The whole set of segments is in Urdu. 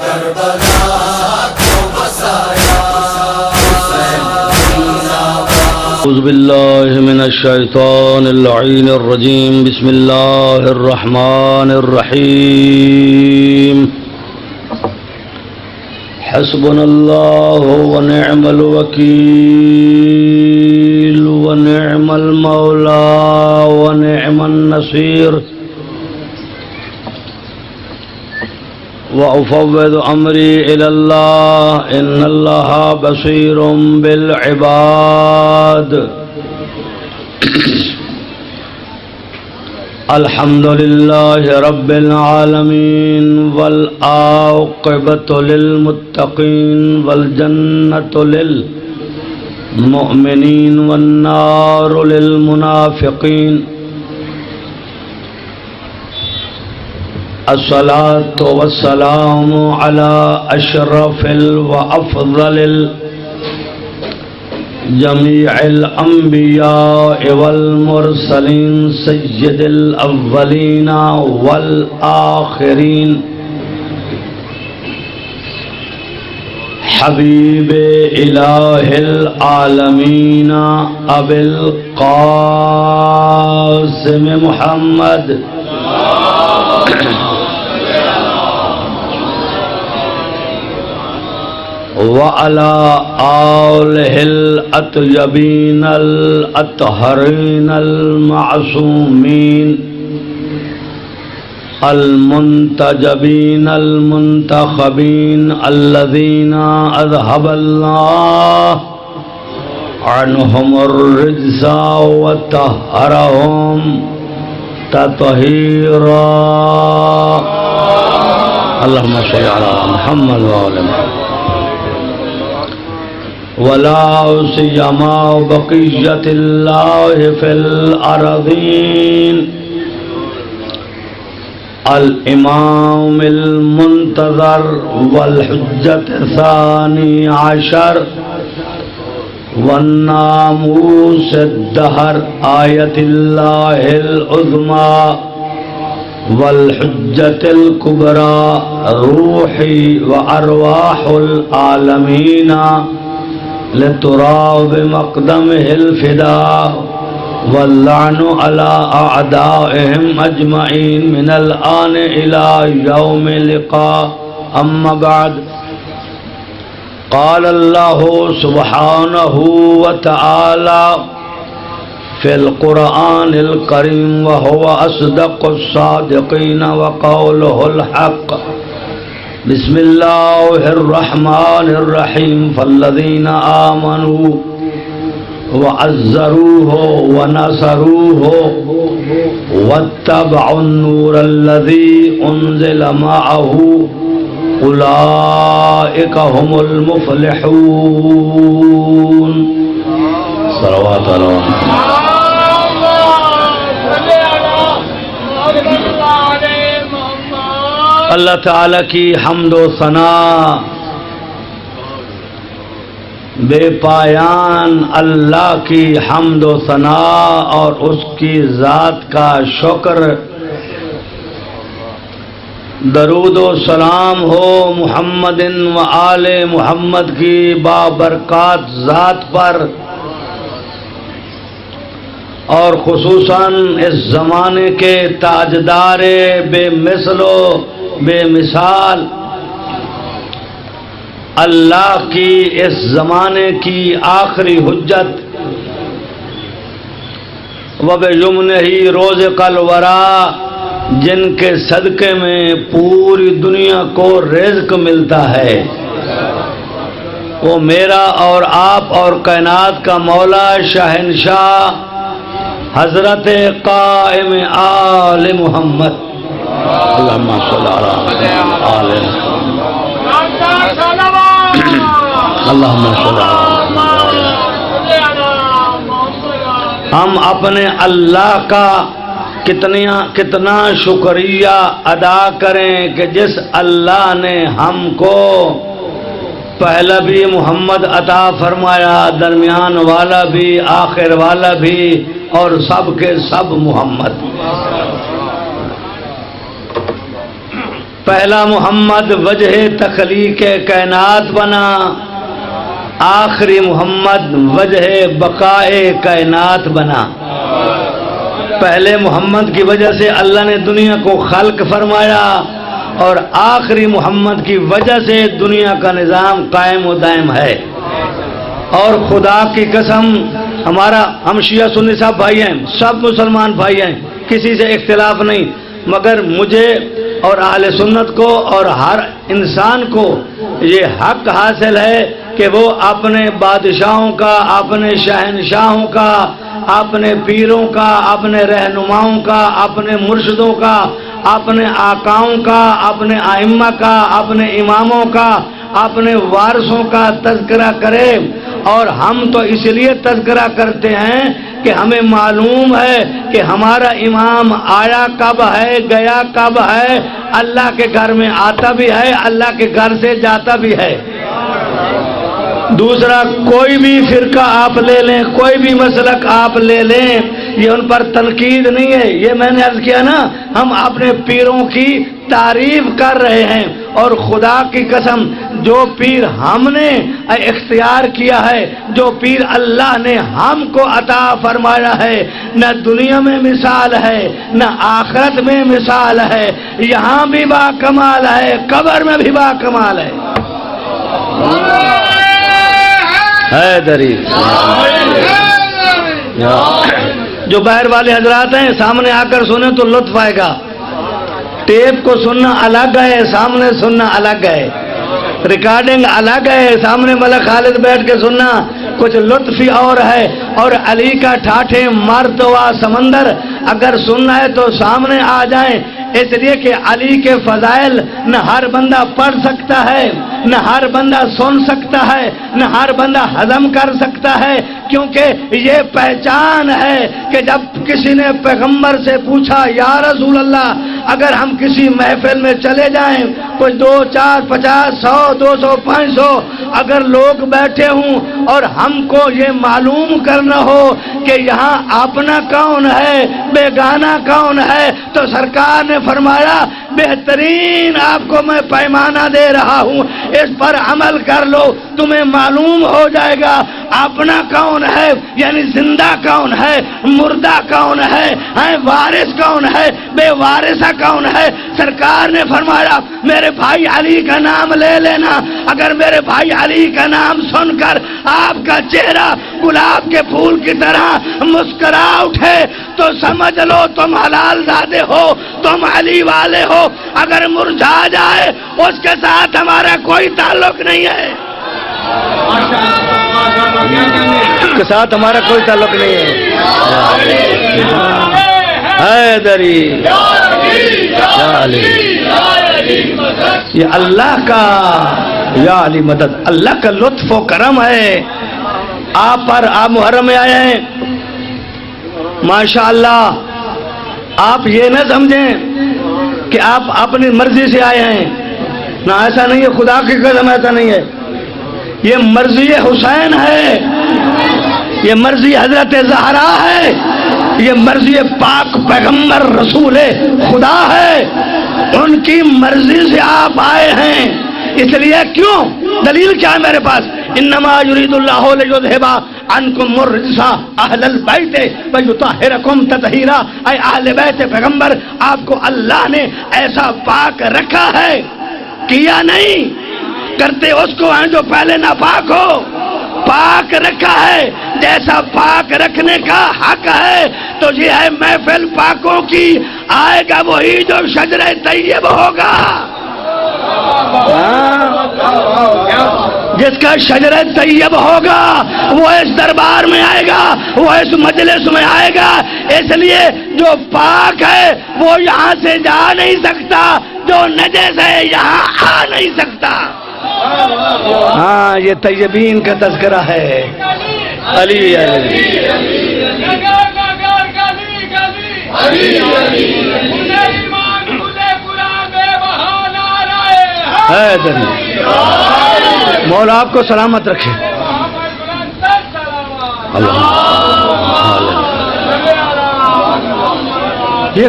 کربلا کو بسایا اعوذ باللہ من الشیطان اللعین الرجیم بسم اللہ الرحمن الرحیم حسبنا اللہ ونعم الوکیل ونعم المولا ونعم النصیر وأفوض أمري إلى الله إن الله بصير بالعباد الحمد لله رب العالمين والعاقبة للمتقين والجنة للمؤمنين والنار للمنافقين الصلاة والسلام على أشرف وأفضل جميع الأنبياء والمرسلين سيد الأولين والآخرين حبيب إله العالمين أبي القاسم محمد وعلى آله الأطيبين الأطهرين المعصومين المنتجبين المنتخبين الذين أذهب الله عنهم الرجس وطهرهم تطهيرا اللهم صل على محمد وعلى محمد ولا سيما بقية الله في الأرضين الإمام المنتظر والحجة الثاني عشر والناموس الدهر آية الله العظمى والحجة الكبرى روحي وأرواح العالمين لتراب مقدمه الفداء واللعن على أعدائهم أجمعين من الآن إلى يوم اللقاء أما بعد قال الله سبحانه وتعالى في القرآن الكريم وهو أصدق الصادقين وقوله الحق بسم الله الرحمن الرحيم فالذين آمنوا وعزروه ونصروه واتبعوا النور الذي أنزل معه أولئك هم المفلحون صلوات الله اللہ تعالیٰ کی حمد و ثنا بے پایان اللہ کی حمد و ثنا اور اس کی ذات کا شکر درود و سلام ہو محمد و آل محمد کی بابرکات ذات پر اور خصوصاً اس زمانے کے تاجدار بے مثل و بے مثال اللہ کی اس زمانے کی آخری حجت وبیمنہ روز الورا جن کے صدقے میں پوری دنیا کو رزق ملتا ہے وہ میرا اور آپ اور کائنات کا مولا شہنشاہ حضرت قائم آل محمد اللہم صلی علی آل اللہم صلی علی ہم اپنے اللہ کا کتنا شکریہ ادا کریں کہ جس اللہ نے ہم کو پہلا بھی محمد عطا فرمایا، درمیان والا بھی، آخر والا بھی، اور سب کے سب محمد۔ پہلا محمد وجہ تخلیق کائنات بنا، آخری محمد وجہ بقائے کائنات بنا۔ پہلے محمد کی وجہ سے اللہ نے دنیا کو خلق فرمایا، اور آخری محمد کی وجہ سے دنیا کا نظام قائم و دائم ہے۔ اور خدا کی قسم، ہم شیعہ سنی سب بھائی ہیں، سب مسلمان بھائی ہیں، کسی سے اختلاف نہیں، مگر مجھے اور اہل سنت کو اور ہر انسان کو یہ حق حاصل ہے کہ وہ اپنے بادشاہوں کا، اپنے شہنشاہوں کا، اپنے پیروں کا، اپنے رہنماؤں کا، اپنے مرشدوں کا، اپنے آقاؤں کا، اپنے ائمہ کا، اپنے اماموں کا، اپنے وارثوں کا تذکرہ کرے۔ اور ہم تو اس لیے تذکرہ کرتے ہیں کہ ہمیں معلوم ہے کہ ہمارا امام آیا کب ہے، گیا کب ہے، اللہ کے گھر میں آتا بھی ہے، اللہ کے گھر سے جاتا بھی ہے۔ دوسرا، کوئی بھی فرقہ آپ لے لیں، کوئی بھی مسلک آپ لے لیں، یہ ان پر تنقید نہیں ہے، یہ میں نے عرض کیا نا، ہم اپنے پیروں کی تعریف کر رہے ہیں۔ اور خدا کی قسم، جو پیر ہم نے اختیار کیا ہے، جو پیر اللہ نے ہم کو عطا فرمایا ہے، نہ دنیا میں مثال ہے، نہ آخرت میں مثال ہے، یہاں بھی با کمال ہے، قبر میں بھی با کمال ہے۔ حیدری جو باہر والے حضرات ہیں، سامنے آ کر سنیں تو لطف آئے گا۔ ٹیپ کو سننا الگ ہے، سامنے سننا الگ ہے، ریکارڈنگ الگ ہے، سامنے ملک خالد بیٹھ کے سننا کچھ لطف ہی اور ہے۔ اور علی کا ٹھاٹھے مرد و سمندر اگر سننا ہے تو سامنے آ جائیں، اس لیے کہ علی کے فضائل نہ ہر بندہ پڑھ سکتا ہے، نہ ہر بندہ سن سکتا ہے، نہ ہر بندہ ہضم کر سکتا ہے، کیونکہ یہ پہچان ہے کہ جب کسی نے پیغمبر سے پوچھا یا رسول اللہ، اگر ہم کسی محفل میں چلے جائیں، کوئی 2 4 50 100 200 500 اگر لوگ بیٹھے ہوں اور ہم کو یہ معلوم کرنا ہو کہ یہاں اپنا کون ہے، بیگانہ کون ہے، تو سرکار نے فرمایا بہترین آپ کو میں پیمانہ دے رہا ہوں، اس پر عمل کر لو، تمہیں معلوم ہو جائے گا اپنا کون ہے، یعنی زندہ کون ہے، مردہ کون ہے، وارث کون ہے، بے وارثہ کون ہے۔ سرکار نے فرمایا میرے بھائی علی کا نام لے لینا، اگر میرے بھائی علی کا نام سن کر آپ کا چہرہ گلاب کے پھول کی طرح مسکرا اٹھے تو سمجھ لو تم حلال زادے ہو، تم علی والے ہو۔ اگر مرجھا جائے اس کے ساتھ ہمارا کوئی تعلق نہیں ہے، اس کے ساتھ ہمارا کوئی تعلق نہیں ہے۔ حیدری یا علی، یہ اللہ کا یا علی مدد، اللہ کا لطف و کرم ہے آپ پر۔ آپ محرم میں آئے ہیں، ماشاءاللہ، آپ یہ نہ سمجھیں کہ آپ اپنی مرضی سے آئے ہیں، نہ ایسا نہیں ہے، خدا کی قسم ایسا نہیں ہے، یہ مرضی حسین ہے، یہ مرضی حضرت زہرا ہے، یہ مرضی پاک پیغمبر رسول خدا ہے، ان کی مرضی سے آپ آئے ہیں۔ اس لیے کیوں؟ دلیل کیا ہے میرے پاس؟ انما یرید اللہ لیذھب عنکم الرجس اہل البیت ویطہرکم تطہیرا، اے اہل بیت پیغمبر، آپ کو اللہ نے ایسا پاک رکھا ہے، کیا نہیں، کرتے اس کو ہیں جو پہلے ناپاک ہو، پاک رکھا ہے، جیسا پاک رکھنے کا حق ہے تو یہ ہے محفل پاکوں کی، آئے گا وہی جو شجرہ طیب ہوگا، جس کا شجرہ طیب ہوگا وہ اس دربار میں آئے گا، وہ اس مجلس میں آئے گا۔ اس لیے جو پاک ہے وہ یہاں سے جا نہیں سکتا، جو نجس ہے یہاں آ نہیں سکتا۔ ہاں، یہ طیبین کا تذکرہ ہے۔ علی علی مولا آپ کو سلامت رکھے۔ یہ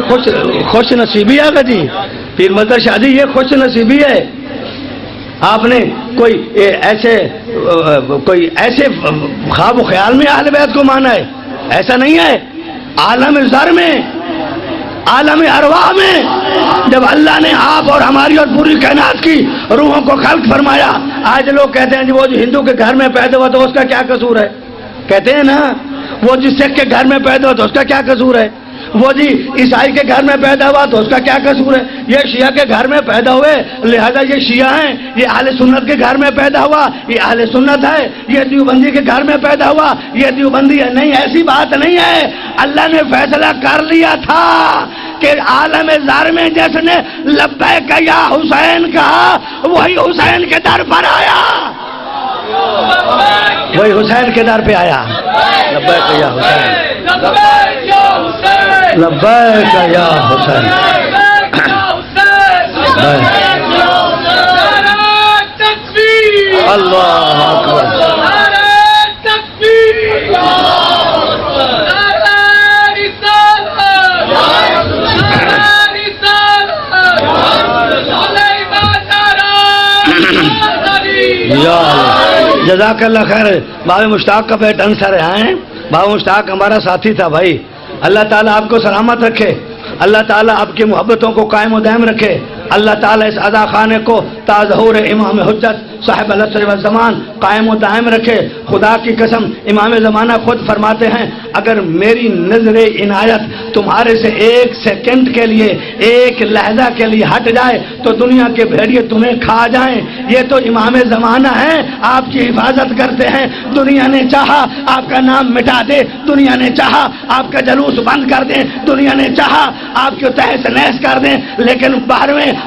خوش نصیبی آگا جی۔ پیر مظہر شاہ جی یہ خوش نصیبی ہے، آپ نے کوئی ایسے خواب و خیال میں اہل بیت کو مانا ہے، ایسا نہیں ہے۔ عالم ذر میں، عالم ارواح میں جب اللہ نے آپ اور ہماری اور پوری کائنات کی روحوں کو خلق فرمایا، آج لوگ کہتے ہیں وہ جو ہندو کے گھر میں پیدا ہوا تو اس کا کیا قصور ہے، کہتے ہیں نا وہ جو سکھ کے گھر میں پیدا ہوا تو اس کا کیا قصور ہے، وہ جی عیسائی کے گھر میں پیدا ہوا تو اس کا کیا قصور ہے، یہ شیعہ کے گھر میں پیدا ہوئے لہذا یہ شیعہ ہیں، یہ اہل سنت کے گھر میں پیدا ہوا یہ اہل سنت ہے، یہ دیوبندی کے گھر میں پیدا ہوا یہ دیوبندی ہے، نہیں، ایسی بات نہیں ہے۔ اللہ نے فیصلہ کر لیا تھا کہ عالم ذر میں جس نے لبیک یا حسین کہا وہی حسین کے در پر آیا، وہی حسین کے در پہ آیا، لبیک یا حسین، لبیک یا حسین، اللہ اکبر، جزاک اللہ خیر۔ بابا مشتاق کا بیٹ انصر ہیں، بابا مشتاق ہمارا ساتھی تھا بھائی، اللہ تعالیٰ آپ کو سلامت رکھے، اللہ تعالیٰ آپ کی محبتوں کو قائم و دائم رکھے، اللہ تعالیٰ اس ادا خانے کو تا ظہور امام حجت صاحب العصر والزمان قائم و دائم رکھے۔ خدا کی قسم امام زمانہ خود فرماتے ہیں اگر میری نظر عنایت تمہارے سے ایک سیکنڈ کے لیے، ایک لحظہ کے لیے ہٹ جائے تو دنیا کے بھیڑیے تمہیں کھا جائیں۔ یہ تو امام زمانہ ہیں، آپ کی حفاظت کرتے ہیں، دنیا نے چاہا آپ کا نام مٹا دے، دنیا نے چاہا آپ کا جلوس بند کر دیں، دنیا نے چاہا آپ کو تہس نہس کر دیں، لیکن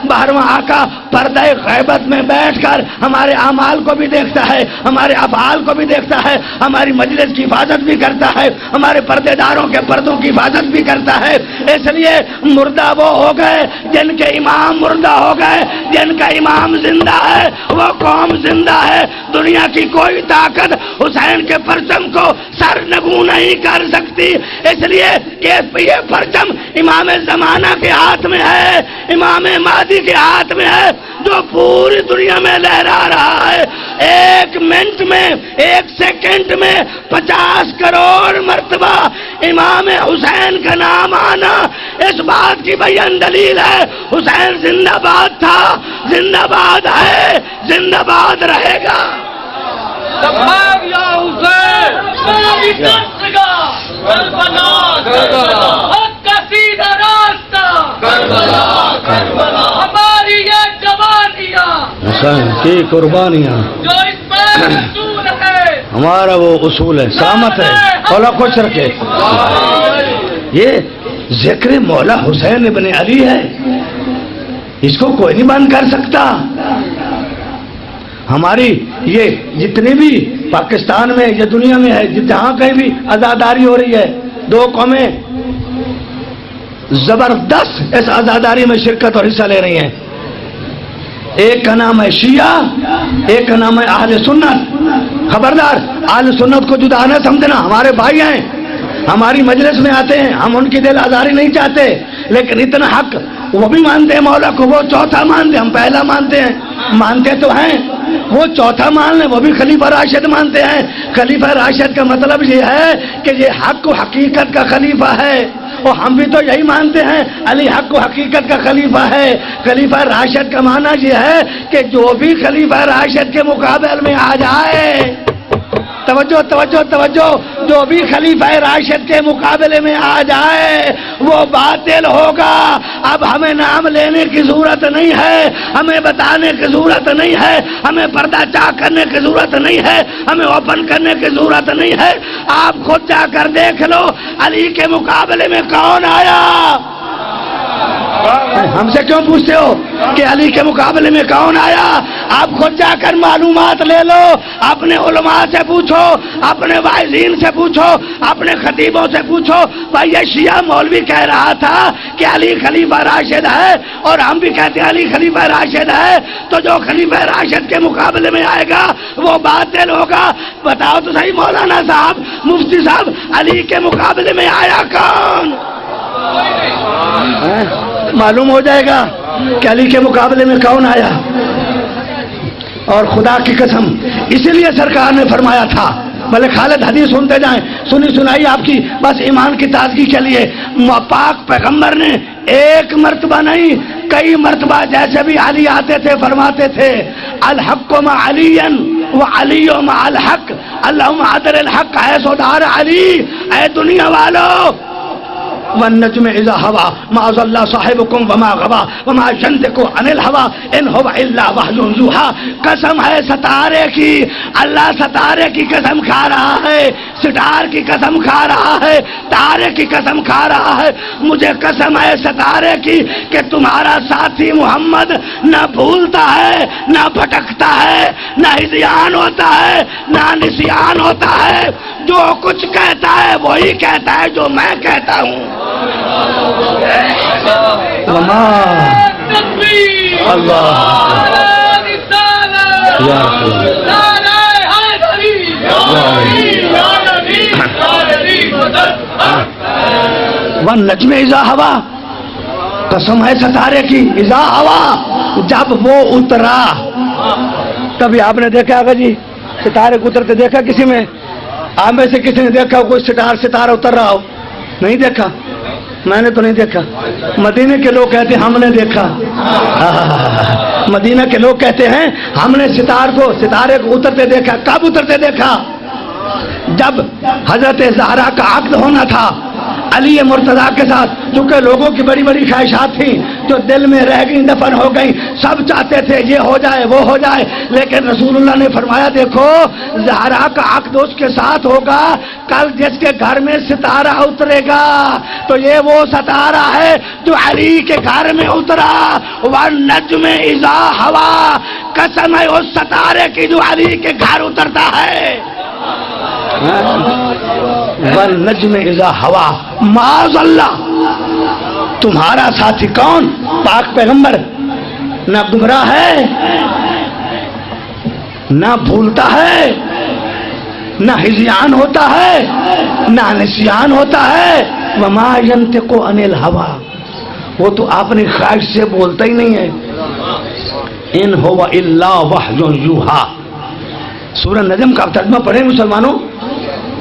بارہواں آقا پردہ غیبت میں بیٹھ کر ہمارے اعمال کو بھی دیکھتا ہے، ہمارے افعال کو بھی دیکھتا ہے، ہماری مجلس کی حفاظت بھی کرتا ہے، ہمارے پردے داروں کے پردوں کی حفاظت بھی کرتا ہے۔ اس لیے مردہ وہ ہو گئے جن کے امام مردہ ہو گئے، جن کا امام زندہ ہے وہ قوم زندہ ہے۔ دنیا کی کوئی طاقت حسین کے پرچم کو سرنگوں نہیں کر سکتی، اس لیے یہ پرچم امام زمانہ کے ہاتھ میں ہے، امام مہدی کے ہاتھ میں ہے، جو پوری دنیا میں لہرا رہا ہے۔ ایک منٹ میں، ایک سیکنڈ میں 50 کروڑ مرتبہ امام حسین کا نام آنا اس بات کی بیان دلیل ہے حسین زندہ باد تھا، زندہ باد ہے، زندہ باد رہے گا۔ یا حسین کربلا حق کا سیدھا راستہ، ہماری یہ جوانیاں حسین کی قربانیاں جو اس پر اصول ہے، ہمارا وہ اصول ہے، سلامت ہے، مولا خوش رکھے۔ یہ ذکر مولا حسین ابن علی ہے، اس کو کوئی نہیں بند کر سکتا۔ ہماری یہ جتنی بھی پاکستان میں یا دنیا میں ہے، جہاں کہیں بھی آزاداری ہو رہی ہے، دو قومیں زبردست اس آزاداری میں شرکت اور حصہ لے رہی ہیں، ایک کا نام ہے شیعہ، ایک کا نام ہے اہل سنت۔ خبردار اہل سنت کو جدا نہ سمجھنا، ہمارے بھائی ہیں، ہماری مجلس میں آتے ہیں، ہم ان کی دل آزاری نہیں چاہتے، لیکن اتنا حق وہ بھی مانتے ہیں مولا کو، وہ چوتھا مانتے، ہم پہلا مانتے ہیں، مانتے تو ہیں، وہ چوتھا مان لیں، وہ بھی خلیفہ راشد مانتے ہیں۔ خلیفہ راشد کا مطلب یہ ہے کہ یہ حق و حقیقت کا خلیفہ ہے، اور ہم بھی تو یہی مانتے ہیں علی حق و حقیقت کا خلیفہ ہے۔ خلیفہ راشد کا معنی یہ ہے کہ جو بھی خلیفہ راشد کے مقابل میں آ جائے، توجہ توجہ توجہ، جو بھی خلیفہ راشد کے مقابلے میں آ جائے وہ باطل ہوگا۔ اب ہمیں نام لینے کی ضرورت نہیں ہے، ہمیں بتانے کی ضرورت نہیں ہے، ہمیں پردہ چاک کرنے کی ضرورت نہیں ہے، ہمیں اوپن کرنے کی ضرورت نہیں ہے۔ آپ خود جا کر دیکھ لو علی کے مقابلے میں کون آیا۔ ہم سے کیوں پوچھتے ہو کہ علی کے مقابلے میں کون آیا؟ آپ خود جا کر معلومات لے لو، اپنے علماء سے پوچھو، اپنے واعظین سے پوچھو، اپنے خطیبوں سے پوچھو۔ بھائی یہ شیعہ مولوی کہہ رہا تھا کہ علی خلیفہ راشد ہے، اور ہم بھی کہتے ہیں علی خلیفہ راشد ہے، تو جو خلیفہ راشد کے مقابلے میں آئے گا وہ باطل ہوگا۔ بتاؤ تو صحیح مولانا صاحب، مفتی صاحب، علی کے مقابلے میں آیا کون؟ معلوم ہو جائے گا کہ علی کے مقابلے میں کون آیا. اور خدا کی قسم اسی لیے سرکار نے فرمایا تھا، بھلے خالد حدیث سنتے جائیں، سنی سنائی آپ کی بس ایمان کی تازگی کے لیے، پاک پیغمبر نے ایک مرتبہ نہیں کئی مرتبہ جیسے بھی علی آتے تھے فرماتے تھے الحق مع علی وعلی مع الحق اللہم عدل الحق حیث دار علی. اے دنیا والو والنجم اذا ہوا ما ضل صاحبکم وما غوا وما ينطق عن الهوى ان هو الا وحی یوحی. قسم ہے ستارے کی، اللہ ستارے کی قسم کھا رہا ہے، ستار کی قسم کھا رہا ہے، تارے کی قسم کھا رہا ہے. مجھے قسم ہے ستارے کی کہ تمہارا ساتھی محمد نہ بھولتا ہے، نہ بھٹکتا ہے، نہ ہذیان ہوتا ہے، نہ نسیان ہوتا ہے. جو کچھ کہتا ہے وہی کہتا ہے جو میں کہتا ہوں. وما اللہ یا والنجم اذا ہوا، قسم ہے ستارے کی، اذا ہوا جب وہ اترا. کبھی آپ نے دیکھا ہوگا جی ستارے کو اترتے دیکھا کسی میں؟ آپ میں سے کسی نے دیکھا کوئی ستارہ اتر رہا ہو؟ نہیں دیکھا، میں نے تو نہیں دیکھا. مدینے کے لوگ کہتے ہیں ہم نے دیکھا. مدینہ کے لوگ کہتے ہیں ہم نے ستارے کو اترتے دیکھا. کب اترتے دیکھا؟ جب حضرت زہرا کا عقد ہونا تھا علی مرتضیٰ کے ساتھ. چونکہ لوگوں کی بڑی بڑی خواہشات تھیں جو دل میں رہ گئی، دفن ہو گئی. سب چاہتے تھے یہ ہو جائے وہ ہو جائے، لیکن رسول اللہ نے فرمایا دیکھو زہرا کا عقد اس کے ساتھ ہوگا، کل جس کے گھر میں ستارہ اترے گا تو یہ وہ ستارہ ہے جو علی کے گھر میں اترا. والنجم اذا ہوا، قسم ہے اس ستارے کی جو علی کے گھر اترتا ہے. والنجم اذا ہوا معاذ اللہ. تمہارا ساتھی کون؟ پاک پیغمبر. نہ گمراہ ہے، نہ بھولتا ہے، نہ ہذیان ہوتا ہے، نہ نسیان ہوتا ہے. وما ينطق عن الهوى، وہ تو اپنی خواہش سے بولتا ہی نہیں ہے. ان هو الا وحی یوحی. سورہ نجم کا ترجمہ پڑھیں مسلمانوں.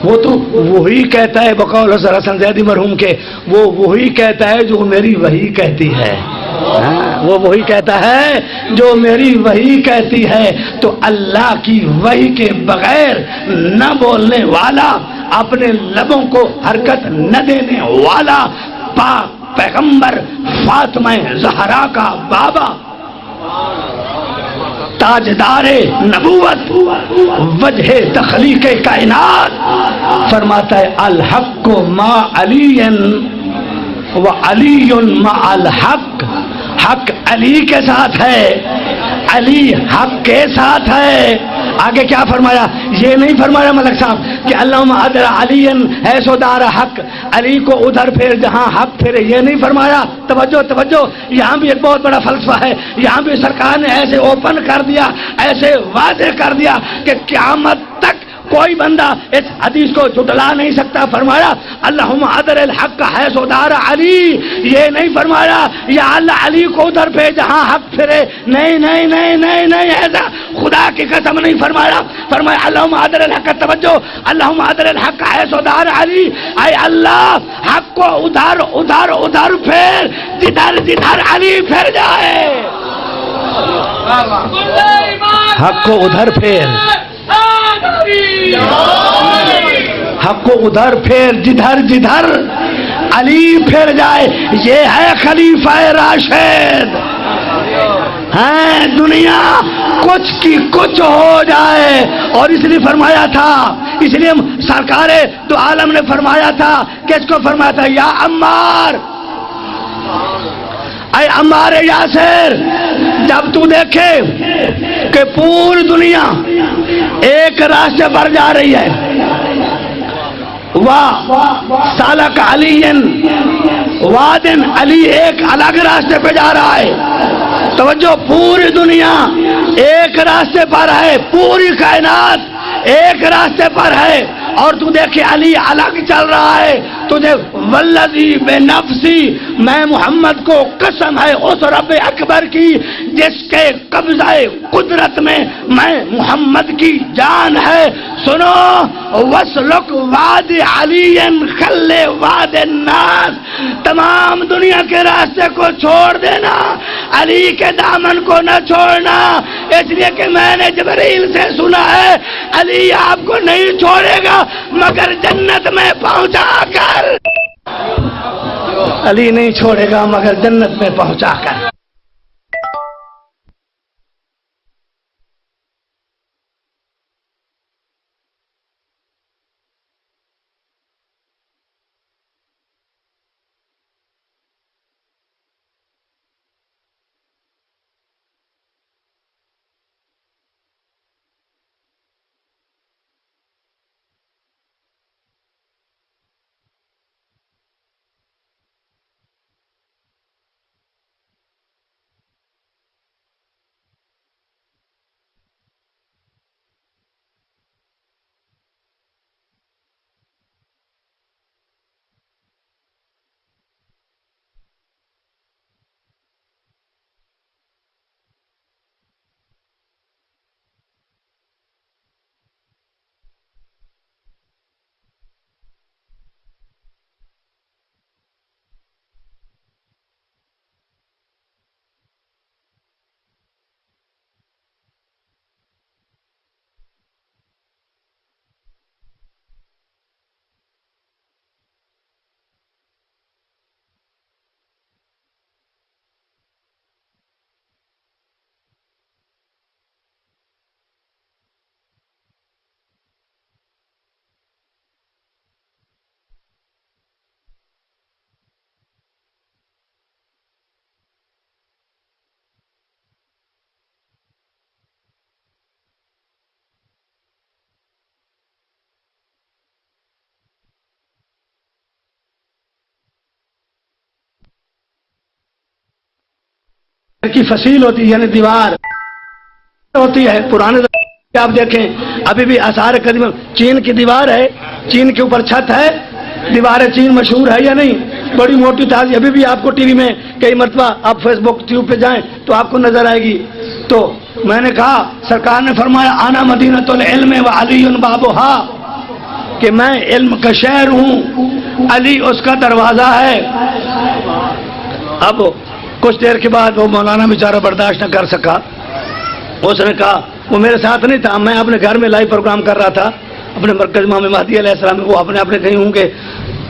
وہ تو وہی کہتا ہے بقول حضرت حسن زیدی مرحوم کے، وہ وہی کہتا ہے جو میری وحی کہتی ہے. وہ وہی کہتا ہے جو میری وحی کہتی ہے. تو اللہ کی وحی کے بغیر نہ بولنے والا، اپنے لبوں کو حرکت نہ دینے والا پاک پیغمبر فاطمہ زہرا کا بابا، تاجدار نبوت، وجہ تخلیق کائنات، فرماتا ہے الحق مع علی و علی مع الحق. حق علی کے ساتھ ہے، علی حق کے ساتھ ہے. آگے کیا فرمایا؟ یہ نہیں فرمایا ملک صاحب کہ اللہم عدل علی حیث دار حق، علی کو ادھر پھیر جہاں حق پھرے. یہ نہیں فرمایا. توجہ توجہ، یہاں بھی ایک بہت بڑا فلسفہ ہے. یہاں بھی سرکار نے ایسے اوپن کر دیا، ایسے واضح کر دیا کہ قیامت تک کوئی بندہ اس حدیث کو جھٹلا نہیں سکتا. فرمایا اللہم عدل الحق حیث دار علی. یہ نہیں فرمایا یا اللہ علی کو ادھر پہ جہاں حق پھرے. نہیں نہیں نہیں نہیں نہیں، ایسا خدا کی قسم نہیں فرمایا. فرمایا اللہم عدل الحق. توجہ، اللہم عدل الحق حیث دار علی. اے اللہ حق کو ادھر ادھر ادھر پھیر جدھر جدھر علی پھر جائے. حق کو ادھر پھیر، حق کو ادھر پھیر جدھر جدھر علی پھر جائے. یہ ہے خلیفہ راشد. ہیں دنیا کچھ کی کچھ ہو جائے. اور اس لیے فرمایا تھا، اس لیے سرکار دو عالم نے فرمایا تھا، کس کو فرمایا تھا؟ یا عمار، اے عمار یاسر، جب تو دیکھے کہ پوری دنیا ایک راستے پر جا رہی ہے، سالک علی وادن، علی ایک الگ راستے پہ جا رہا ہے. توجہ، پوری دنیا ایک راستے پر ہے، پوری کائنات ایک راستے پر ہے، اور تو دیکھے علی الگ چل رہا ہے، تجھے والذی بے نفسی، میں محمد کو قسم ہے اس رب اکبر کی جس کے قبضہ قدرت میں میں محمد کی جان ہے، سنو وسلک واد علی خل واد الناس، تمام دنیا کے راستے کو چھوڑ دینا، علی کے دامن کو نہ چھوڑنا، اس لیے کہ میں نے جبرائیل سے سنا ہے علی آپ کو نہیں چھوڑے گا مگر جنت میں پہنچا کر، علی نہیں چھوڑے گا مگر جنت میں پہنچا کر۔ کی فصیل ہوتی ہے یعنی دیوار ہوتی ہے، پرانے آپ دیکھیں ابھی بھی آثار قدیم، چین کی دیوار ہے، چین کے اوپر چھت ہے، دیوار چین مشہور ہے یا نہیں، بڑی موٹی تازی، ابھی بھی آپ کو ٹی وی میں کئی مرتبہ آپ فیس بک ٹیوب پہ جائیں تو آپ کو نظر آئے گی۔ تو میں نے کہا سرکار نے فرمایا آنا مدینۃ العلم و علی بابھا، کہ میں علم کا شہر ہوں، علی اس کا دروازہ ہے۔ اب کچھ دیر کے بعد وہ مولانا بیچارہ برداشت نہ کر سکا، اس نے کہا، وہ میرے ساتھ نہیں تھا، میں اپنے گھر میں لائیو پروگرام کر رہا تھا اپنے مرکز امام مہدی علیہ السلام، وہ اپنے کہیں ہوں گے،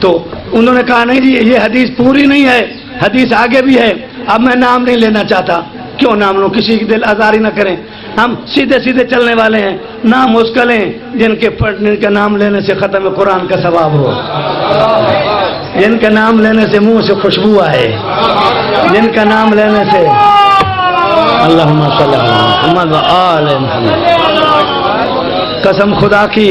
تو انہوں نے کہا نہیں جی یہ حدیث پوری نہیں ہے، حدیث آگے بھی ہے، اب میں نام نہیں لینا چاہتا۔ کیوں نام لوں، کسی کی دل آزاری نہ کریں، ہم سیدھے سیدھے چلنے والے ہیں، نام اس کا لیں جن کے نام لینے سے ختم قرآن کا ثواب ہو، جن کا نام لینے سے منہ سے خوشبو آئے، جن کا نام لینے سے اللہم صلی علی محمد و آل محمد۔ قسم خدا کی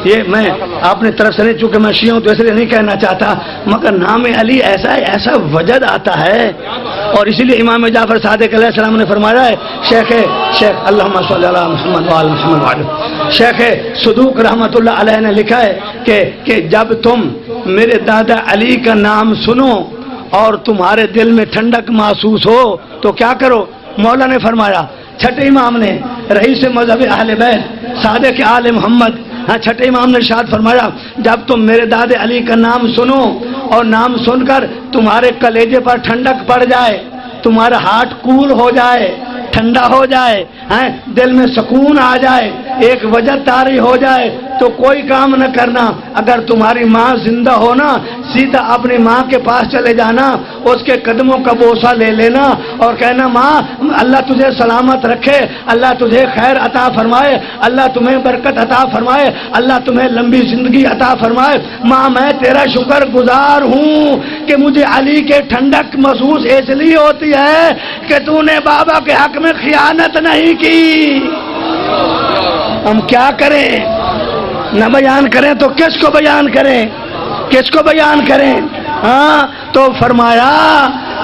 یہ میں اپنی طرف سے نہیں، چونکہ میں شیعہ ہوں تو اس لیے نہیں کہنا چاہتا، مگر نام علی ایسا وجد آتا ہے، اور اسی لیے امام جعفر صادق علیہ السلام نے فرمایا ہے، شیخ اللہم صلی علی محمد و آل محمد، شیخ صدوق رحمۃ اللہ علیہ نے لکھا ہے کہ جب تم میرے دادا علی کا نام سنو اور تمہارے دل میں ٹھنڈک محسوس ہو تو کیا کرو؟ مولا نے فرمایا، چھٹے امام نے، رئیس مذہب اہل بیت صادق آل محمد، چھٹے امام نے ارشاد فرمایا، جب تم میرے داد علی کا نام سنو اور نام سن کر تمہارے کلیجے پر ٹھنڈک پڑ جائے، تمہارا ہارٹ کول ہو جائے، ٹھنڈا ہو جائے، دل میں سکون آ جائے، ایک وجہ طاری ہو جائے، تو کوئی کام نہ کرنا، اگر تمہاری ماں زندہ ہو نا، سیدھا اپنی ماں کے پاس چلے جانا، اس کے قدموں کا بوسہ لے لینا اور کہنا ماں اللہ تجھے سلامت رکھے، اللہ تجھے خیر عطا فرمائے، اللہ تمہیں برکت عطا فرمائے، اللہ تمہیں لمبی زندگی عطا فرمائے، ماں میں تیرا شکر گزار ہوں کہ مجھے علی کے ٹھنڈک محسوس اس لیے ہوتی ہے کہ تو نے بابا کے حق میں خیانت نہیں کی۔ ہم کیا کریں؟ نہ بیان کریں تو کس کو بیان کریں؟ کس کو بیان کریں؟ تو فرمایا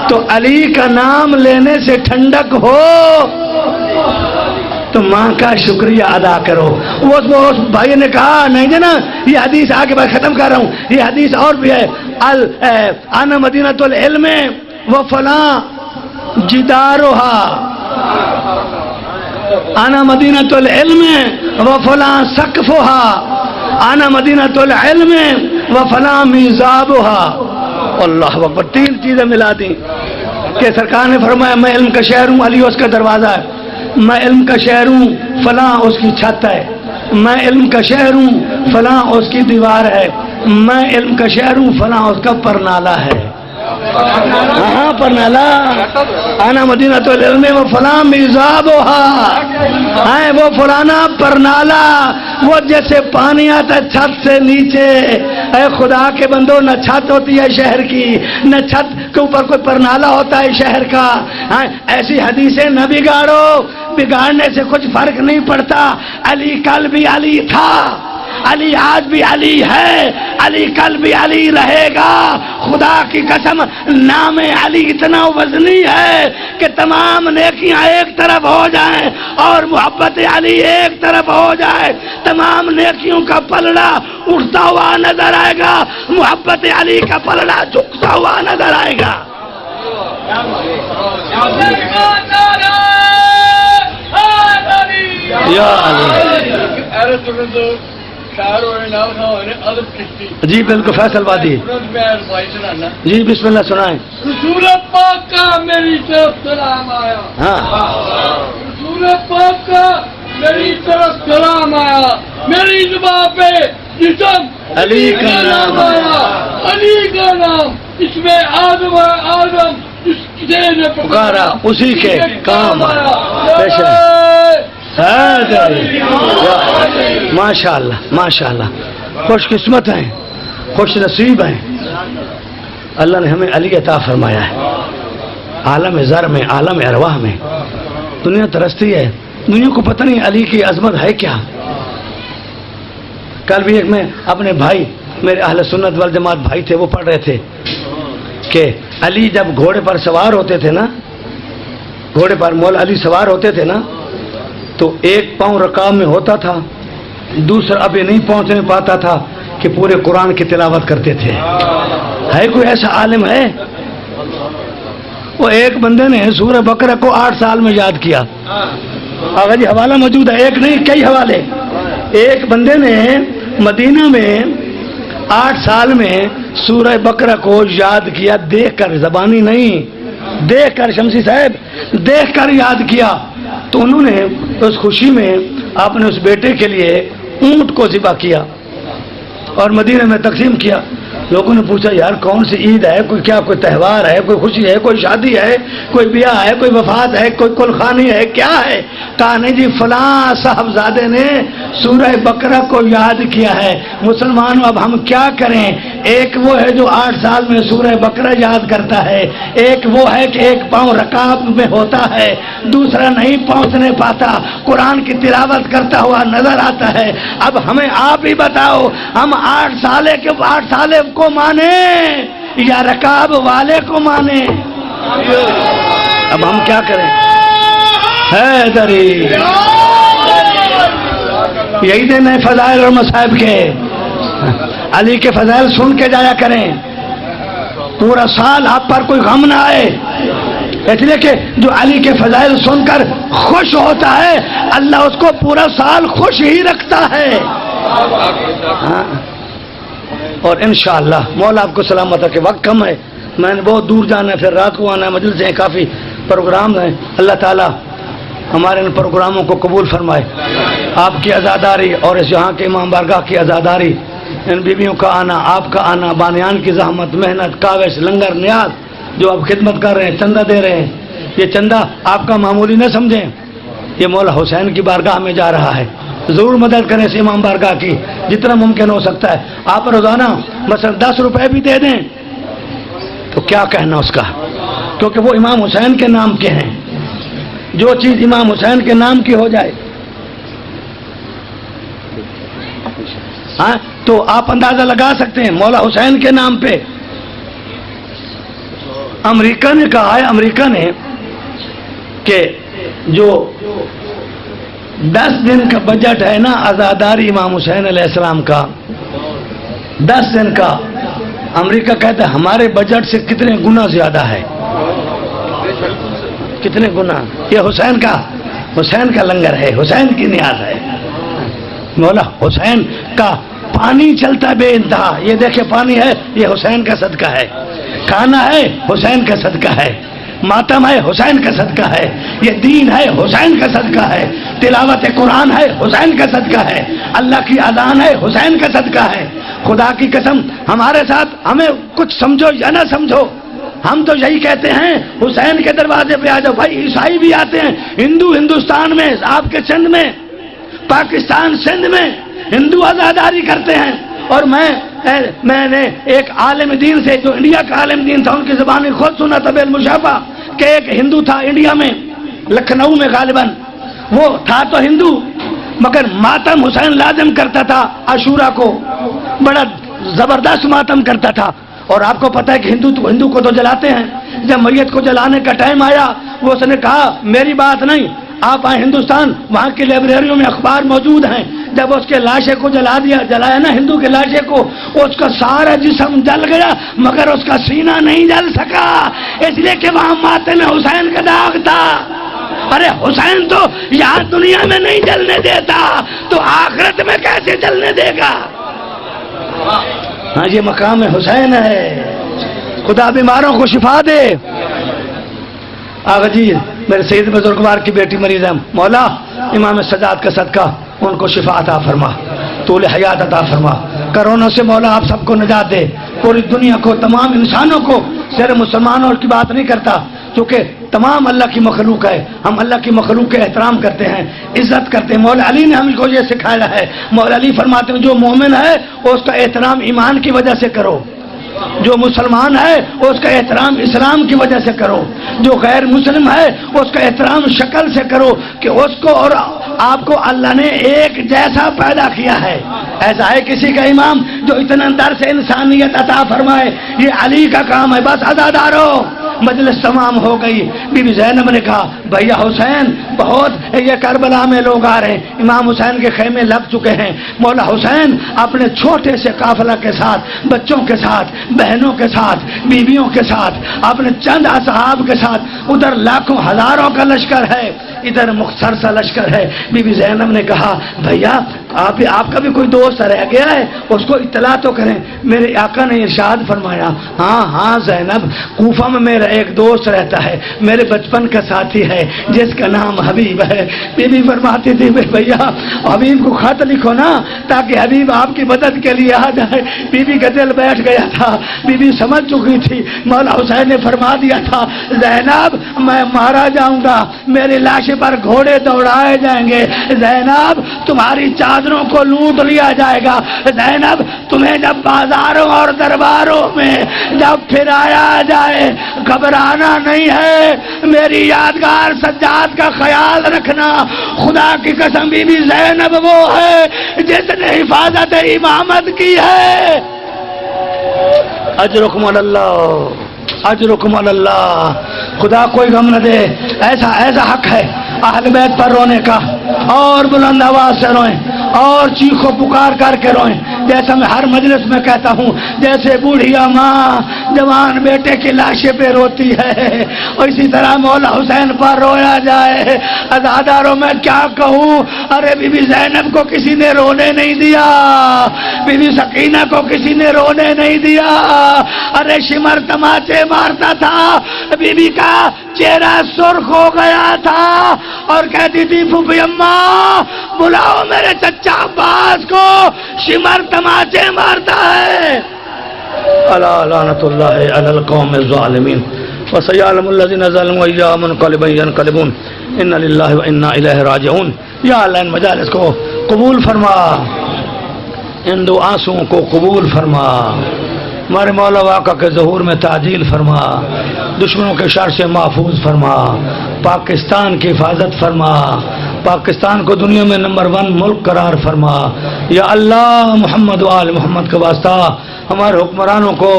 تو علی کا نام لینے سے ٹھنڈک ہو تو ماں کا شکریہ ادا کرو. وہ بھائی نے کہا نہیں جنا یہ حدیث آگے میں ختم کر رہا ہوں, یہ حدیث اور بھی ہے. انا مدینۃ العلم و فلاں جدارها, انا مدینۃ العلم و فلاں سقفها, انا مدینۃ العلم و فلاں میزابها. اللہ اکبر, 3 چیزیں ملا دیں کہ سرکار نے فرمایا میں علم کا شہر ہوں, علی اس کا دروازہ ہے. میں علم کا شہر ہوں, فلاں اس کی چھت ہے. میں علم کا شہر ہوں, فلاں اس کی دیوار ہے. میں علم کا شہر ہوں, فلاں اس کا پرنالہ ہے. ہاں پرنالہ. آنا مدینۃ العلم و فلاں میزابها, ہے وہ فلانا پرنالہ. وہ جیسے پانی آتا ہے چھت سے نیچے, اے خدا کے بندو نہ چھت ہوتی ہے شہر کی, نہ چھت کے اوپر کوئی پرنالہ ہوتا ہے شہر کا. ایسی حدیثیں نہ بگاڑو, بگاڑنے سے کچھ فرق نہیں پڑتا. علی کل بھی علی تھا, علی آج بھی علی ہے, علی کل بھی علی رہے گا. خدا کی قسم نام علی اتنا وزنی ہے کہ تمام نیکیاں ایک طرف ہو جائیں اور محبت علی ایک طرف ہو جائے, تمام نیکیوں کا پلڑا اٹھتا ہوا نظر آئے گا, محبت علی کا پلڑا جھکتا ہوا نظر آئے گا. یا جی بالکل فیصل وادی. جی بسم اللہ سنائیں. رسول پاک کا میری طرف سلام آیا. ہاں رسول پاک کا میری طرف سلام آیا. میری زبان پہ جسم علی کا نام آیا. علی کا نام اس میں آدم ہے, آدم جس نے پکارا اسی کے کام آیا. ماشاء اللہ ماشاء اللہ, خوش قسمت ہیں, خوش نصیب ہیں. اللہ نے ہمیں علی عطا فرمایا ہے. عالم زر میں, عالم ارواح میں دنیا ترستی ہے, دنیا کو پتہ نہیں علی کی عظمت ہے کیا. کل بھی ایک میں اپنے بھائی, میرے اہل سنت والجماعت بھائی تھے, وہ پڑھ رہے تھے کہ علی جب گھوڑے پر سوار ہوتے تھے نا, گھوڑے پر مولا علی سوار ہوتے تھے نا, تو ایک پاؤں رکاب میں ہوتا تھا, دوسرا ابھی نہیں پہنچنے پاتا تھا کہ پورے قرآن کی تلاوت کرتے تھے. ہے کوئی ایسا عالم ہے؟ وہ ایک بندے نے سورہ بقرہ کو 8 سال میں یاد کیا. آگا جی حوالہ موجود ہے, ایک نہیں کئی حوالے. ایک بندے نے مدینہ میں 8 سال میں سورہ بقرہ کو یاد کیا, دیکھ کر, زبانی نہیں, دیکھ کر. شمسی صاحب دیکھ کر یاد کیا. تو انہوں نے اس خوشی میں آپ نے اس بیٹے کے لیے اونٹ کو ذبح کیا اور مدینہ میں تقسیم کیا. لوگوں نے پوچھا یار کون سی عید ہے, کوئی کیا, کوئی تہوار ہے, کوئی خوشی ہے, کوئی شادی ہے, کوئی بیاہ ہے, کوئی وفات ہے, کوئی کلخانی ہے, کیا ہے؟ کہا نہیں جی فلاں صاحبزادے نے سورہ بقرہ کو یاد کیا ہے. مسلمانوں اب ہم کیا کریں؟ ایک وہ ہے جو 8 سال میں سورہ بقرہ یاد کرتا ہے, ایک وہ ہے کہ ایک پاؤں رکاب میں ہوتا ہے, دوسرا نہیں پہنچنے پاتا, قرآن کی تلاوت کرتا ہوا نظر آتا ہے. اب ہمیں آپ ہی بتاؤ, ہم 8 سالے کو مانے یا رکاب والے کو مانے؟ اب ہم کیا کریں؟ حیدری یہی دن ہے فضائل اور مصائب کے. علی کے فضائل سن کے جایا کریں, پورا سال آپ پر کوئی غم نہ آئے. اس لیے کہ جو علی کے فضائل سن کر خوش ہوتا ہے, اللہ اس کو پورا سال خوش ہی رکھتا ہے. ہاں اور انشاءاللہ مولا آپ کو سلامت رکھے. وقت کم ہے, میں نے بہت دور جانا ہے, پھر رات کو آنا ہے, مجلسیں ہیں, کافی پروگرام ہیں. اللہ تعالیٰ ہمارے ان پروگراموں کو قبول فرمائے. آپ کی عزاداری اور اس یہاں کے امام بارگاہ کی عزاداری, ان بیویوں کا آنا, آپ کا آنا, بانیان کی زحمت, محنت, کاوش, لنگر, نیاز جو آپ خدمت کر رہے ہیں, چندہ دے رہے ہیں, یہ چندہ آپ کا معمولی نہ سمجھیں, یہ مولا حسین کی بارگاہ میں جا رہا ہے. ضرور مدد کریں اس امام بارگاہ کی جتنا ممکن ہو سکتا ہے. آپ روزانہ مثلا 10 روپے بھی دے دیں تو کیا کہنا اس کا, کیونکہ وہ امام حسین کے نام کے ہیں. جو چیز امام حسین کے نام کی ہو جائے, ہاں تو آپ اندازہ لگا سکتے ہیں مولا حسین کے نام پہ. امریکہ نے کہا ہے, امریکہ نے کہ جو 10 دن کا بجٹ ہے نا عزاداری امام حسین علیہ السلام کا، 10 دن کا۔ امریکہ کہتا ہے ہمارے بجٹ سے کتنے گنا زیادہ ہے، کتنے گنا۔ یہ حسین کا لنگر ہے، حسین کی نیاز ہے۔ مولا حسین کا پانی چلتا بے انتہا، یہ دیکھے پانی ہے، یہ حسین کا صدقہ ہے۔ کھانا ہے حسین کا صدقہ ہے، ماتم ہے حسین کا صدقہ ہے، یہ دین ہے حسین کا صدقہ ہے، تلاوت قرآن ہے حسین کا صدقہ ہے، اللہ کی اذان ہے حسین کا صدقہ ہے۔ خدا کی قسم ہمارے ساتھ ہمیں کچھ سمجھو یا نہ سمجھو، ہم تو یہی کہتے ہیں حسین کے دروازے پہ آ جاؤ۔ بھائی عیسائی بھی آتے ہیں، ہندو ہندوستان میں، آپ کے سندھ میں، پاکستان سندھ میں ہندو عزاداری کرتے ہیں۔ اور میں نے ایک عالم دین سے، جو انڈیا کا عالم دین تھا، ان کی زبان میں خود سنا طب المشافہ کہ ایک ہندو تھا انڈیا میں، لکھنؤ میں غالباً، وہ تھا تو ہندو مگر ماتم حسین لازم کرتا تھا، عاشورہ کو بڑا زبردست ماتم کرتا تھا۔ اور آپ کو پتہ ہے کہ ہندو کو تو جلاتے ہیں۔ جب میت کو جلانے کا ٹائم آیا، وہ اس نے کہا میری بات نہیں، آپ آئیں ہندوستان، وہاں کی لائبریریوں میں اخبار موجود ہیں۔ جب اس کے لاشے کو جلایا نا، ہندو کے لاشے کو، اس کا سارا جسم جل گیا مگر اس کا سینہ نہیں جل سکا، اس لیے کہ وہاں ماتم حسین کا داغ تھا۔ ارے حسین تو یہاں دنیا میں نہیں جلنے دیتا تو آخرت میں کیسے جلنے دے گا؟ ہاں یہ مقام حسین ہے۔ خدا بیماروں کو شفا دے۔ آغا جی میرے سید بزرگوار کی بیٹی مریض ہے، مولا امام سجاد کا صدقہ ان کو شفا عطا فرما، طول حیات عطا فرما، کرونا سے مولا آپ سب کو نجات دے، پوری دنیا کو، تمام انسانوں کو، صرف مسلمانوں کی بات نہیں کرتا کیونکہ تمام اللہ کی مخلوق ہے، ہم اللہ کی مخلوق کے احترام کرتے ہیں، عزت کرتے ہیں۔ مولا علی نے ہم کو یہ سکھایا ہے، مولا علی فرماتے ہیں جو مومن ہے اس کا احترام ایمان کی وجہ سے کرو، جو مسلمان ہے اس کا احترام اسلام کی وجہ سے کرو، جو غیر مسلم ہے اس کا احترام شکل سے کرو کہ اس کو اور آپ کو اللہ نے ایک جیسا پیدا کیا ہے۔ ایسا ہے کسی کا امام جو اتنے اندر سے انسانیت عطا فرمائے، یہ علی کا کام ہے۔ بس عزادارو مجلس تمام ہو گئی۔ بی بی زینب نے کہا بھیا حسین بہت یہ کربلا میں لوگ آ رہے ہیں، امام حسین کے خیمے لگ چکے ہیں، مولا حسین اپنے چھوٹے سے قافلہ کے ساتھ، بچوں کے ساتھ، بہنوں کے ساتھ، بیویوں کے ساتھ، اپنے چند اصحاب کے ساتھ، ادھر لاکھوں ہزاروں کا لشکر ہے، ادھر مختصر سا لشکر ہے۔ بی بی زینب نے کہا بھیا آپ کا بھی کوئی دوست رہ گیا ہے، اس کو اطلاع تو کریں۔ میرے آقا نے ارشاد فرمایا ہاں زینب، کوفہ میں میرا ایک دوست رہتا ہے، میرے بچپن کا ساتھی ہے جس کا نام حبیب ہے۔ بی بی فرماتی تھی بھیا حبیب کو خط لکھو نا تاکہ حبیب آپ کی مدد کے لیے آ جائے۔ بی بی کا دل بیٹھ گیا تھا، بی بی سمجھ چکی تھی، مولا حسین نے فرما دیا تھا زینب میں مارا جاؤں گا، میری لاش پر گھوڑے دوڑائے جائیں گے، زینب تمہاری چادروں کو لوٹ لیا جائے گا، زینب تمہیں جب بازاروں اور درباروں میں جب پھرایا جائے گھبرانا نہیں ہے، میری یادگار سجاد کا خیال رکھنا۔ خدا کی قسم بی بی زینب وہ ہے جس نے حفاظت امامت کی ہے۔ اجرکم اللہ، اجرکم اللہ۔ خدا کوئی غم نہ دے، ایسا حق ہے اہل بیت پر رونے کا، اور بلند آواز سے روئیں اور چیخو پکار کر کے روئیں، جیسا میں ہر مجلس میں کہتا ہوں، جیسے بوڑھیا ماں جوان بیٹے کی لاشے پہ روتی ہے، اور اسی طرح مولا حسین پر رویا جائے۔ عزاداروں میں کیا کہوں، ارے بی بی زینب کو کسی نے رونے نہیں دیا، بی بی سکینہ کو کسی نے رونے نہیں دیا، ارے شمر تماچے مارتا تھا، بی بی کا چہرہ سرخ ہو گیا تھا اور کہتی تھی پھوپھی اماں بلاؤ میرے چچا عباس کو، شمر تماچے مارتا ہے۔ الا لعنت اللہ علی القوم الظالمین وسیعلم الذین ظلموا ایام منقلبا ینقلبون ان للہ و انا الیہ راجعون۔ یا اللہ ان مجالس کو قبول فرما، ان دعاؤں کو قبول فرما، ہمارے مولا واقع کے ظہور میں تعجیل فرما، دشمنوں کے شر سے محفوظ فرما، پاکستان کی حفاظت فرما، پاکستان کو دنیا میں نمبر 1 ملک قرار فرما۔ یا اللہ محمد و آل محمد کا واسطہ ہمارے حکمرانوں کو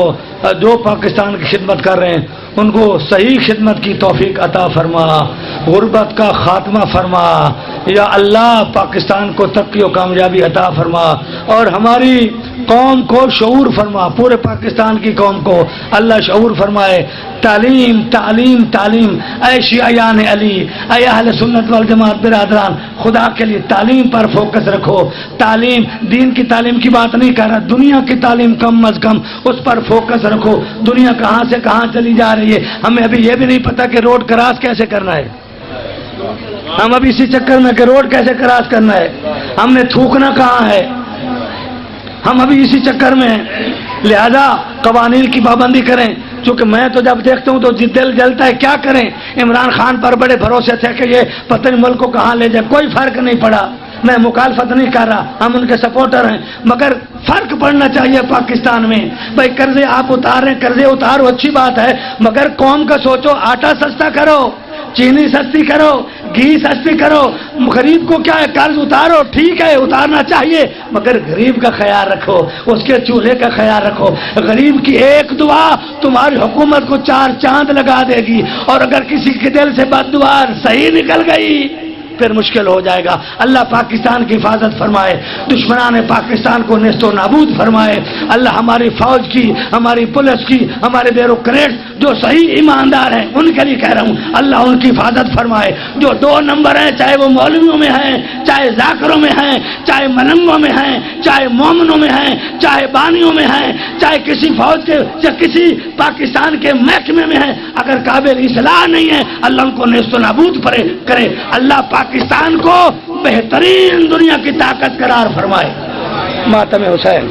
جو پاکستان کی خدمت کر رہے ہیں ان کو صحیح خدمت کی توفیق عطا فرما، غربت کا خاتمہ فرما یا اللہ، پاکستان کو ترقی و کامیابی عطا فرما، اور ہماری قوم کو شعور فرما، پورے پاکستان کی قوم کو اللہ شعور فرمائے۔ تعلیم تعلیم تعلیم، اے شیعیان علی، اے اہل سنت والجماعت برادران، خدا کے لیے تعلیم پر فوکس رکھو۔ تعلیم، دین کی تعلیم کی بات نہیں کر رہا، دنیا کی تعلیم کم از کم اس پر فوکس رکھو۔ دنیا کہاں سے کہاں چلی جا رہی ہے، ہمیں ابھی یہ بھی نہیں پتا کہ روڈ کراس کیسے کرنا ہے۔ ہم ابھی اسی چکر میں کہ روڈ کیسے کراس کرنا ہے، ہم نے تھوکنا کہاں ہے، ہم ابھی اسی چکر میں ہیں۔ لہذا قوانین کی پابندی کریں، چونکہ میں تو جب دیکھتا ہوں تو دل جلتا ہے، کیا کریں۔ عمران خان پر بڑے بھروسے تھے کہ یہ پتہ نہیں ملک کو کہاں لے جائے، کوئی فرق نہیں پڑا۔ میں مخالفت نہیں کر رہا، ہم ان کے سپورٹر ہیں، مگر فرق پڑنا چاہیے پاکستان میں۔ بھائی قرضے آپ اتار رہے ہیں، قرضے اتارو، اچھی بات ہے، مگر قوم کا سوچو، آٹا سستا کرو، چینی سستی کرو، گھی سستی کرو۔ غریب کو کیا ہے، قرض اتارو، ٹھیک ہے اتارنا چاہیے، مگر غریب کا خیال رکھو، اس کے چولہے کا خیال رکھو۔ غریب کی ایک دعا تمہاری حکومت کو 4 چاند لگا دے گی، اور اگر کسی کے دل سے بد دعا صحیح نکل گئی پھر مشکل ہو جائے گا۔ اللہ پاکستان کی حفاظت فرمائے، دشمنان پاکستان کو نیست و نابود فرمائے۔ اللہ ہماری فوج کی، ہماری پولیس کی، ہمارے بیوروکریٹ جو صحیح ایماندار ہیں ان کے لیے کہہ رہا ہوں، اللہ ان کی حفاظت فرمائے۔ جو 2 نمبر ہیں، چاہے وہ مولویوں میں ہیں، چاہے ذاکروں میں ہیں، چاہے ملنگوں میں ہیں، چاہے مومنوں میں ہیں، چاہے بانیوں میں ہیں، چاہے کسی فوج کے یا کسی پاکستان کے محکمے میں ہیں، اگر قابل اصلاح نہیں ہے، اللہ ان کو نیست و نابود کرے۔ اللہ پاکستان کو بہترین دنیا کی طاقت قرار فرمائے۔ ماتم حسین۔